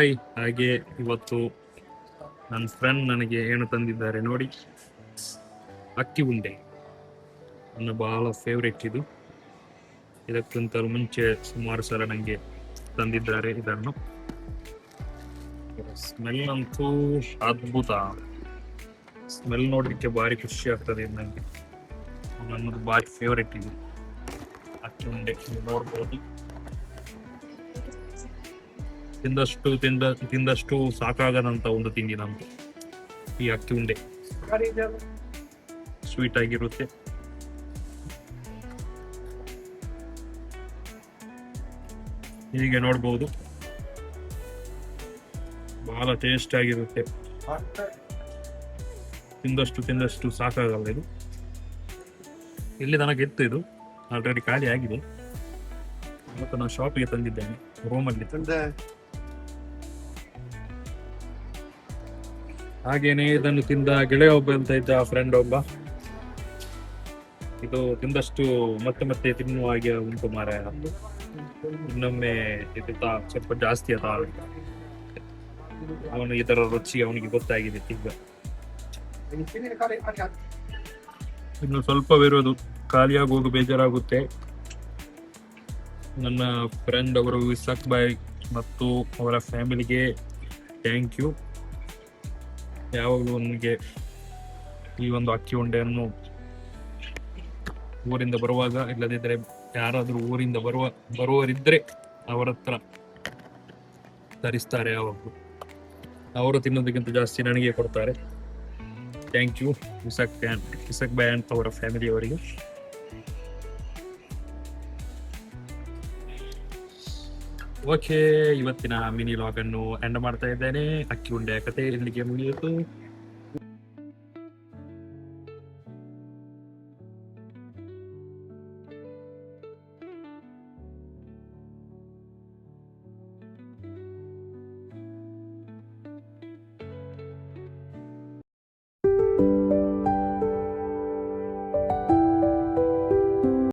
Hi. ಹಾಗೆ ಇವತ್ತು ನನ್ನ ಫ್ರೆಂಡ್ ನನಗೆ ಏನು ತಂದಿದ್ದಾರೆ ನೋಡಿ, ಅಕ್ಕಿ ಉಂಡೆ. ನನ್ನ ಬಹಳ ಫೇವ್ರೆಟ್ ಇದು. ಇದಕ್ಕಿಂತ ಮುಂಚೆ ಸುಮಾರು ಸಲ ನನಗೆ ತಂದಿದ್ದಾರೆ ಇದನ್ನು. ಸ್ಮೆಲ್ ಅಂತೂ ಅದ್ಭುತ. ಸ್ಮೆಲ್ ನೋಡಲಿಕ್ಕೆ ಭಾರಿ ಖುಷಿ ಆಗ್ತದೆ ನನಗೆ. ನನ್ನದು ಭಾರಿ ಫೇವ್ರೆಟ್ ಇದು ಅಕ್ಕಿ ಉಂಡೆ. ನೋಡ್ಬೋದು, ತಿಂದಷ್ಟು ಸಾಕಾಗದಂತ ಒಂದು ತಿಂಡಿ ನಮ್ದು ಈ ಅಕ್ಕಿ ಉಂಡೆ. ಸ್ವೀಟ್ ಆಗಿರುತ್ತೆ. ಹೀಗೆ ನೋಡ್ಬೋದು, ಬಹಳ ಟೇಸ್ಟ್ ಆಗಿರುತ್ತೆ. ತಿಂದಷ್ಟು ಸಾಕಾಗಲ್ಲ ಇದು. ಇಲ್ಲಿ ನನಗೆ ಇತ್ತು, ಇದು ಆಲ್ರೆಡಿ ಖಾಲಿ ಆಗಿದೆ. ಮತ್ತು ನಾನು ಶಾಪಿಗೆ ತಂದಿದ್ದೇನೆ ರೂಮಲ್ಲಿ. ಹಾಗೇನೆ ಇದನ್ನು ತಿಂದ ಗೆಳೆಯ ಒಬ್ಬ ಅಂತ ಇದ್ದ, ಫ್ರೆಂಡ್ ಒಬ್ಬ, ಇದು ತಿಂದಷ್ಟು ಮತ್ತೆ ತಿನ್ನುವ ಹಾಗೆ ಉಂಟು ಮಾರಾಯ. ಇನ್ನೊಮ್ಮೆ ಇದು ಸ್ವಲ್ಪ ಜಾಸ್ತಿ ಅದ. ಅವನು ಇದರ ರುಚಿ ಅವನಿಗೆ ಗೊತ್ತಾಗಿದೆ. ಈಗ ಇನ್ನು ಸ್ವಲ್ಪವಿರೋದು, ಖಾಲಿಯಾಗಿ ಹೋಗಿ ಬೇಜಾರಾಗುತ್ತೆ. ನನ್ನ ಫ್ರೆಂಡ್ ಅವರು ಇಸಾಕ್ ಬಾಯ್ ಮತ್ತು ಅವರ ಫ್ಯಾಮಿಲಿಗೆ ಥ್ಯಾಂಕ್ ಯು. ಯಾವಾಗಲೂ ನನಗೆ ಈ ಒಂದು ಅಕ್ಕಿ ಉಂಡೆಯನ್ನು ಊರಿಂದ ಬರುವಾಗ, ಇಲ್ಲದಿದ್ದರೆ ಯಾರಾದರೂ ಊರಿಂದ ಬರುವವರಿದ್ದರೆ ಅವರ ಹತ್ರ ತರಿಸ್ತಾರೆ. ಯಾವಾಗಲೂ ಅವರು ತಿನ್ನೋದಕ್ಕಿಂತ ಜಾಸ್ತಿ ನನಗೆ ಕೊಡ್ತಾರೆ. ಥ್ಯಾಂಕ್ ಯು ಇಸಾಕ್ ಬಾಯ್ ಅಂತ ಅವರ ಫ್ಯಾಮಿಲಿಯವರಿಗೆ. ಓಕೆ, ಇವತ್ತಿನ ಮಿನಿ ಲಾಗ್ ಅನ್ನು ಎಂಡ್ ಮಾಡ್ತಾ ಇದ್ದೇನೆ. ಅಕ್ಕಿ ಉಂಡೆಯ ಕತೆ ಇಲ್ಲಿಗೆ ಮುಗಿಯಿತು.